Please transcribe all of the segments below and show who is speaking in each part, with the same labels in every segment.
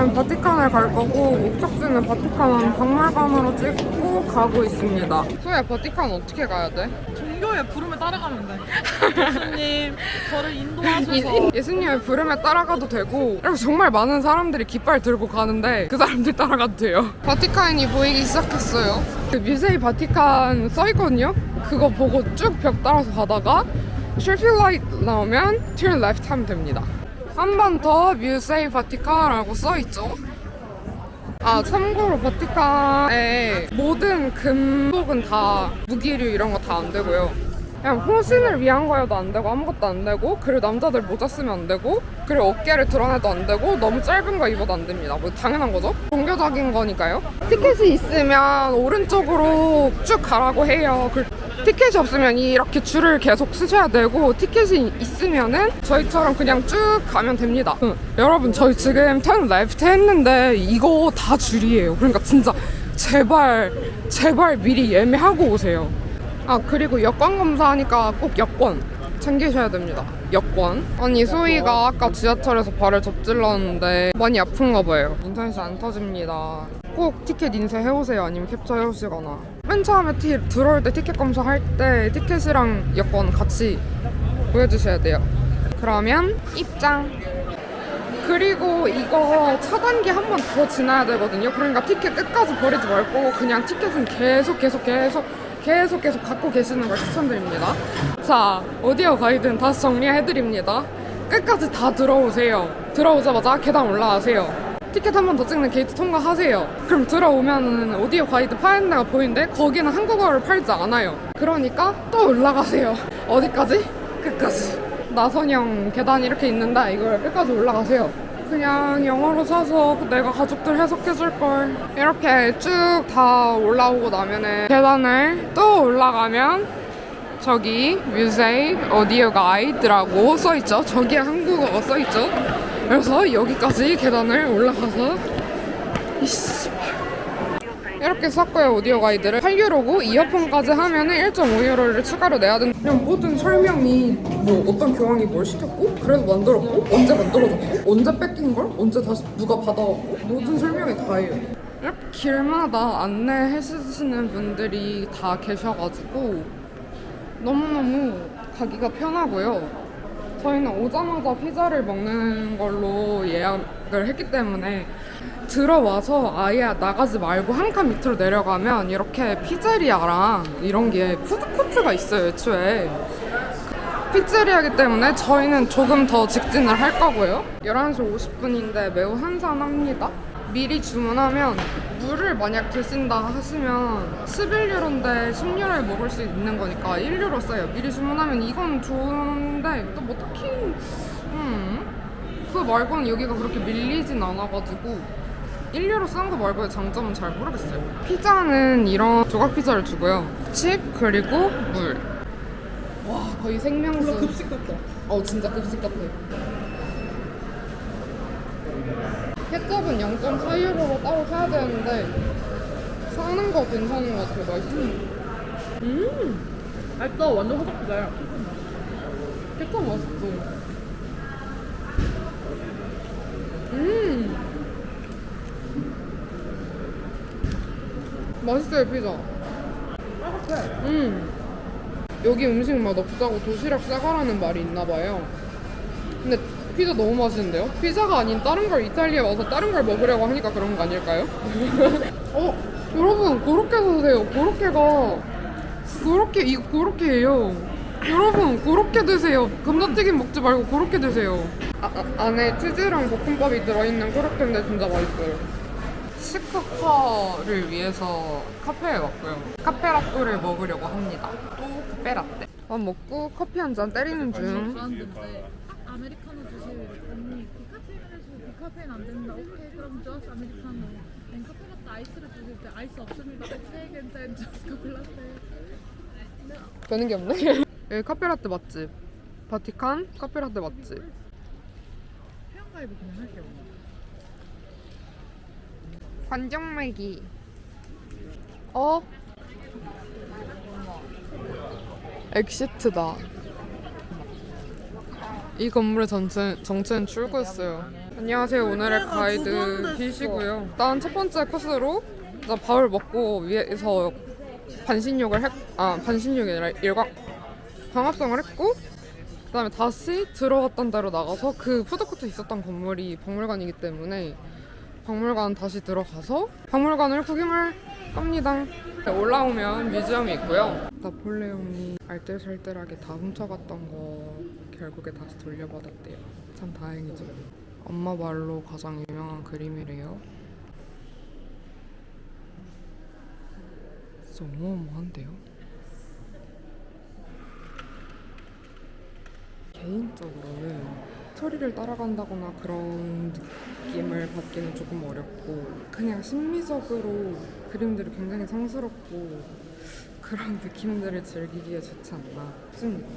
Speaker 1: 지금 바티칸을 갈 거고 목적지는 바티칸 박물관으로 찍고 가고 있습니다. 소야, 바티칸 어떻게 가야 돼?
Speaker 2: 종교의 부름에 따라가면 돼. 예수님, 저를 인도하셔서.
Speaker 1: 예수님의 부름에 따라가도 되고, 그리고 정말 많은 사람들이 깃발 들고 가는데 그 사람들 따라가도 돼요. 바티칸이 보이기 시작했어요. 그 뮤세이 바티칸 써있거든요? 그거 보고 쭉 벽 따라서 가다가 트래픽 라이트 나오면 turn left 하면 됩니다. 한 번 더 뮤세이 바티칸이라고 써있죠. 아, 참고로 바티칸의 모든 금속은 다 무기류 이런 거 다 안 되고요. 그냥 호신을 위한 거여도 안 되고 아무것도 안 되고, 그리고 남자들 모자 쓰면 안 되고, 그리고 어깨를 드러내도 안 되고, 너무 짧은 거 입어도 안 됩니다. 뭐 당연한 거죠. 종교적인 거니까요. 티켓이 있으면 오른쪽으로 쭉 가라고 해요. 티켓이 없으면 이렇게 줄을 계속 쓰셔야 되고, 티켓이 있으면은 저희처럼 그냥 쭉 가면 됩니다. 여러분, 저희 지금 turn left 했는데 이거 다 줄이에요. 그러니까 진짜 제발 미리 예매하고 오세요. 아, 그리고 여권 검사하니까 꼭 여권 챙기셔야 됩니다. 여권. 아니, 소희가 아까 지하철에서 발을 접질렀는데 많이 아픈가 봐요. 인터넷이 안 터집니다. 꼭 티켓 인쇄해오세요. 아니면 캡처해오시거나. 맨 처음에 들어올 때 티켓 검사할 때 티켓이랑 여권 같이 보여주셔야 돼요. 그러면 입장. 그리고 이거 차단기 한 번 더 지나야 되거든요. 그러니까 티켓 끝까지 버리지 말고 그냥 티켓은 계속 갖고 계시는 걸 추천드립니다. 자, 오디오 가이드는 다시 정리해드립니다. 끝까지 다 들어오세요. 들어오자마자 계단 올라가세요. 티켓 한 번 더 찍는 게이트 통과하세요. 그럼 들어오면은 오디오 가이드 파는 데가 보이는데 거기는 한국어를 팔지 않아요. 그러니까 또 올라가세요. 어디까지? 끝까지. 나선형 계단이 이렇게 있는데 이걸 끝까지 올라가세요. 그냥 영어로 사서 내가 가족들 해석해줄걸. 이렇게 쭉 다 올라오고 나면은 계단을 또 올라가면 저기 뮤세이 오디오 가이드라고 써있죠. 저기에 한국어가 써있죠. 그래서 여기까지 계단을 올라가서 이렇게 샀고요. 오디오 가이드를 8유로고 이어폰까지 하면은 1.5유로를 추가로 내야 된다. 그냥 모든 설명이 뭐 어떤 교황이 뭘 시켰고, 그래서 만들었고, 언제 만들어졌고, 언제 뺏긴 걸, 언제 다시 누가 받아왔고, 모든 설명이 다예요. 이렇게 길마다 안내해 주시는 분들이 다 계셔가지고 너무너무 가기가 편하고요. 저희는 오자마자 피자를 먹는 걸로 예약을 했기 때문에 들어와서 아예 나가지 말고 한 칸 밑으로 내려가면 이렇게 피제리아랑 이런 게 푸드코트가 있어요. 애초에 피제리아이기 때문에 저희는 조금 더 직진을 할 거고요. 11시 50분인데 매우 한산합니다. 미리 주문하면 물을 만약 드신다 하시면 11유로인데 10유로에 먹을 수 있는 거니까 1유로 써요. 미리 주문하면 이건 좋은데 또 뭐 딱히 그거 말고는 여기가 그렇게 밀리진 않아가지고 1유로 싼 거 말고의 장점은 잘 모르겠어요. 피자는 이런 조각 피자를 주고요. 칩 그리고 물. 와, 거의 생명수.
Speaker 2: 급식 같다.
Speaker 1: 진짜 급식 같아. 케첩은 0.4유로로 따로 사야 되는데 사는 거 괜찮은 것 같아요. 맛있어.
Speaker 2: 맛있어. 완전 호박 피자야.
Speaker 1: 케첩 맛있어. 맛있어요, 피자.
Speaker 2: 따뜻해.
Speaker 1: 여기 음식 맛 없다고 도시락 싸가라는 말이 있나봐요. 근데 피자 너무 맛있는데요? 피자가 아닌 다른 걸 이탈리아에 와서 다른 걸 먹으려고 하니까 그런 거 아닐까요? 여러분, 고로케 드세요. 고로케예요. 여러분, 고로케 드세요. 감자튀김 먹지 말고 고로케 드세요. 안에 치즈랑 볶음밥이 들어있는 고로케인데 진짜 맛있어요. 시크카를 위해서 카페에 왔고요. 카페라떼를 먹으려고 합니다. 또 카페라떼. 밥 먹고 커피 한 잔 때리는 중.
Speaker 3: 아메리카노 주세요. 언니 디카페인 안 된다. 오케이 그럼 저스 아메리카노. 카페라떼 아이스를 주실 때 아이스 없습니다. 오케이 괜찮 저스 카페라떼.
Speaker 1: 되는 게 없네. 여기 카페라떼 맛집. 바티칸 카페라떼 맛집.
Speaker 3: 회원가입을 그냥 할게요.
Speaker 1: 관정매기. 엑시트다. 이 건물의 정체는 출구였어요. 안녕하세요. 오늘의 가이드 비시고요. 일단 첫 번째 코스로 일단 밥을 먹고 위에서 반신욕이 아니라 광합성을 했고, 그다음에 다시 들어갔던 데로 나가서 그 푸드코트 있었던 건물이 박물관이기 때문에 박물관 다시 들어가서 박물관을 구경을 합니다. 올라오면 뮤지엄이 있고요. 나폴레옹이 알뜰살뜰하게 다 훔쳐갔던 거 결국에 다시 돌려받았대요. 참 다행이죠. 엄마 말로 가장 유명한 그림이래요. 진짜 어마어마한데요? 개인적으로는 스토리를 따라간다거나 그런 느낌을 받기는 조금 어렵고, 그냥 심미적으로 그림들이 굉장히 성스럽고 그런 느낌들을 즐기기에 좋지 않나 싶습니다.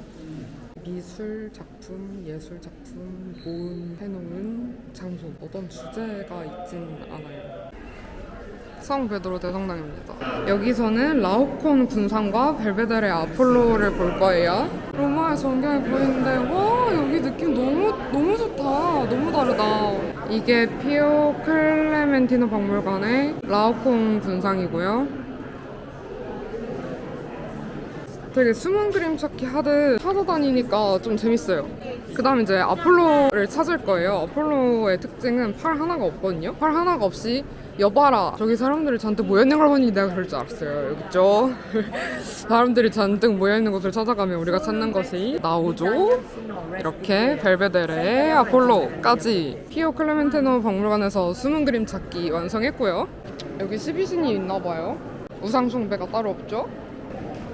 Speaker 1: 미술 작품, 예술 작품, 모음해놓은 장소, 어떤 주제가 있진 않아요. 성 베드로 대성당입니다. 여기서는 라오콘 군상과 벨베데레 아폴로를 볼 거예요. 로마의 전경이 보이는데, 와, 여기 느낌 너무 좋다. 너무 다르다. 이게 피오 클레멘티노 박물관의 라오콘 군상이고요. 되게 숨은 그림 찾기 하듯 찾아다니니까 좀 재밌어요. 그 다음 이제 아폴로를 찾을 거예요. 아폴로의 특징은 팔 하나가 없거든요. 팔 하나가 없이 여봐라, 저기 사람들이 잔뜩 모여있는 걸 보니 내가 그럴 줄 알았어요. 여기 있죠? 사람들이 잔뜩 모여있는 곳을 찾아가면 우리가 찾는 것이 나오죠. 이렇게 벨베데레 아폴로까지 피오 클레멘티노 박물관에서 숨은 그림 찾기 완성했고요. 여기 12신이 있나봐요. 우상 숭배가 따로 없죠.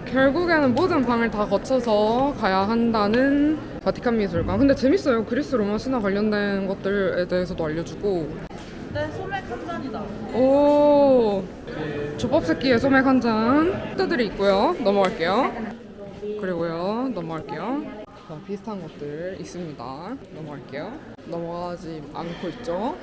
Speaker 1: 결국에는 모든 방을 다 거쳐서 가야 한다는 바티칸 미술관. 근데 재밌어요. 그리스 로마 신화 관련된 것들에 대해서도 알려주고.
Speaker 2: 네, 소맥 한 잔이다.
Speaker 1: 오, 조법 새끼의 소맥 한 잔. 뜨들이 있고요. 넘어갈게요. 그리고요, 넘어갈게요. 자, 비슷한 것들 있습니다. 넘어갈게요. 넘어가지 않고 있죠.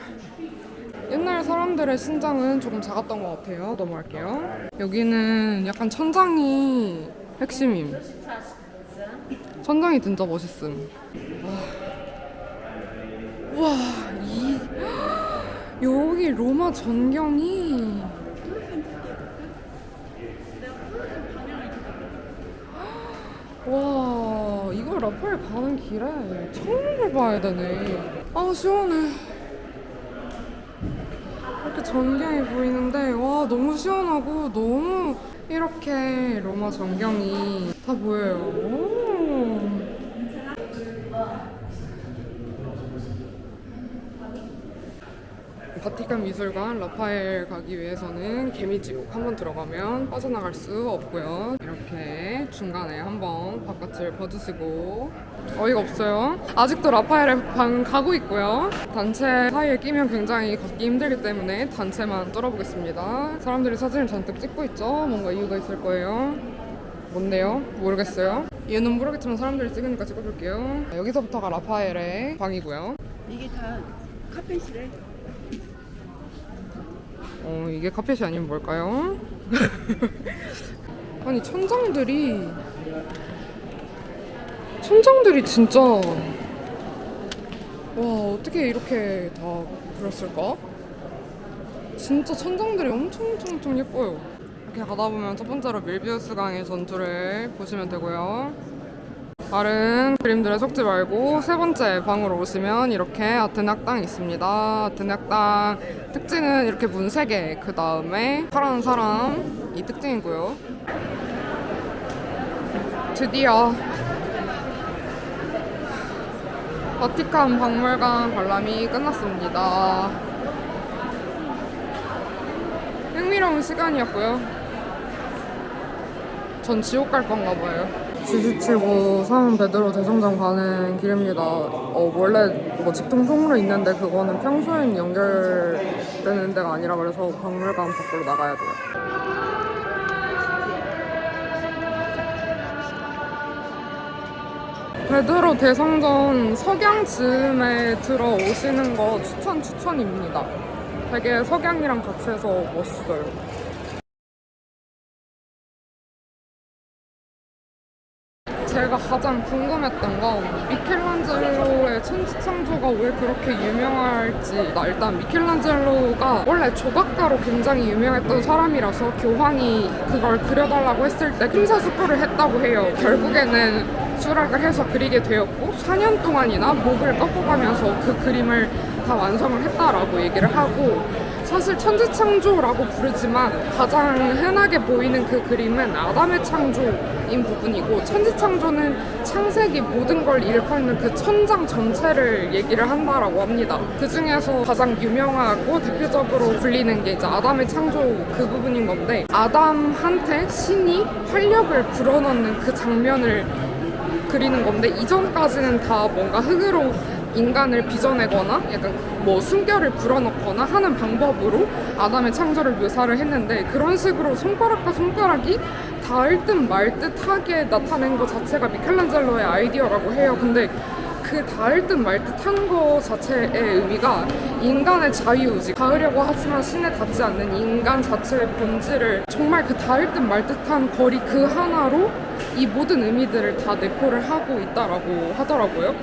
Speaker 1: 옛날 사람들의 신장은 조금 작았던 것 같아요. 넘어갈게요. 여기는 약간 천장이 핵심임. 천장이 진짜 멋있음. 와, 여기 로마 전경이 와, 이거 라파엘 가는 길에 처음 봐야 되네. 아, 시원해. 이렇게 전경이 보이는데, 와, 너무 시원하고 너무 이렇게 로마 전경이 다 보여요. 오. 바티칸 미술관 라파엘 가기 위해서는 개미지옥 한번 들어가면 빠져나갈 수 없고요. 이렇게 중간에 한번 바깥을 봐주시고. 어이가 없어요. 아직도 라파엘의 방 가고 있고요. 단체 사이에 끼면 굉장히 걷기 힘들기 때문에 단체만 뚫어보겠습니다. 사람들이 사진을 잔뜩 찍고 있죠. 뭔가 이유가 있을 거예요. 뭔데요? 모르겠어요. 이유는 모르겠지만 사람들이 찍으니까 찍어볼게요. 여기서부터가 라파엘의 방이고요.
Speaker 2: 이게 다 카페시래.
Speaker 1: 이게 카펫이 아니면 뭘까요? 아니, 천장들이 진짜, 와, 어떻게 이렇게 다 그렸을까? 진짜 천장들이 엄청 예뻐요. 이렇게 가다 보면 첫 번째로 밀비우스 강의 전투를 보시면 되고요. 다른 그림들에 속지 말고 세 번째 방으로 오시면 이렇게 아테네 학당이 있습니다. 아테네 학당 특징은 이렇게 문 3개, 그 다음에 파란 사람, 이 특징이고요. 드디어 바티칸 박물관 관람이 끝났습니다. 흥미로운 시간이었고요. 전 지옥 갈 건가 봐요. 지지치고 산 베드로 대성당 가는 길입니다. 원래 뭐 직통 통로 있는데 그거는 평소엔 연결되는 데가 아니라 그래서 박물관 밖으로 나가야 돼요. 베드로 대성전 석양 즈음에 들어오시는 거 추천입니다. 되게 석양이랑 같이 해서 멋있어요. 제가 제가 가장 궁금했던 건 미켈란젤로의 천지창조가 왜 그렇게 유명할지. 일단 미켈란젤로가 원래 조각가로 굉장히 유명했던 사람이라서 교황이 그걸 그려달라고 했을 때 심사숙고를 했다고 해요. 결국에는 수락을 해서 그리게 되었고 4년 동안이나 목을 꺾어가면서 그 그림을 다 완성을 했다라고 얘기를 하고, 사실 천지창조라고 부르지만 가장 흔하게 보이는 그 그림은 아담의 창조인 부분이고, 천지창조는 창세기 모든 걸 일컫는 그 천장 전체를 얘기를 한다라고 합니다. 그 중에서 가장 유명하고 대표적으로 불리는 게 이제 아담의 창조 그 부분인 건데, 아담한테 신이 활력을 불어넣는 그 장면을 그리는 건데, 이전까지는 다 뭔가 흙으로 인간을 빚어내거나 약간 뭐 숨결을 불어넣거나 하는 방법으로 아담의 창조를 묘사를 했는데, 그런 식으로 손가락과 손가락이 닿을 듯 말 듯하게 나타낸 것 자체가 미켈란젤로의 아이디어라고 해요. 근데 그 닿을 듯 말 듯한 거 자체의 의미가 인간의 자유의지, 닿으려고 하지만 신에 닿지 않는 인간 자체의 본질을 정말 그 닿을 듯 말 듯한 거리 그 하나로 이 모든 의미들을 다 내포를 하고 있다라고 하더라고요.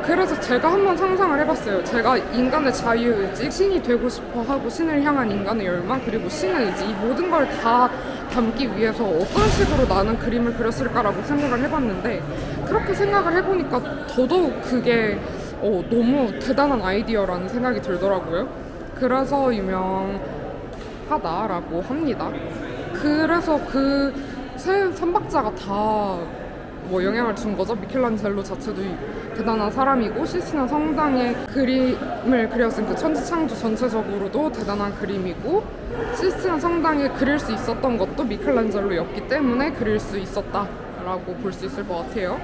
Speaker 1: 그래서 제가 한번 상상을 해봤어요. 제가 인간의 자유의지, 신이 되고 싶어 하고 신을 향한 인간의 열망, 그리고 신의 의지, 이 모든 걸 다 담기 위해서 어떤 식으로 나는 그림을 그렸을까라고 생각을 해봤는데, 그렇게 생각을 해보니까 더더욱 그게 너무 대단한 아이디어라는 생각이 들더라고요. 그래서 유명하다라고 합니다. 그래서 그 세 삼박자가 다 뭐 영향을 준 거죠. 미켈란젤로 자체도 대단한 사람이고, 시스티나 성당의 그림을 그렸은 그 천지창조 전체적으로도 대단한 그림이고, 시스티나 성당에 그릴 수 있었던 것도 미켈란젤로였기 때문에 그릴 수 있었다라고 볼 수 있을 것 같아요.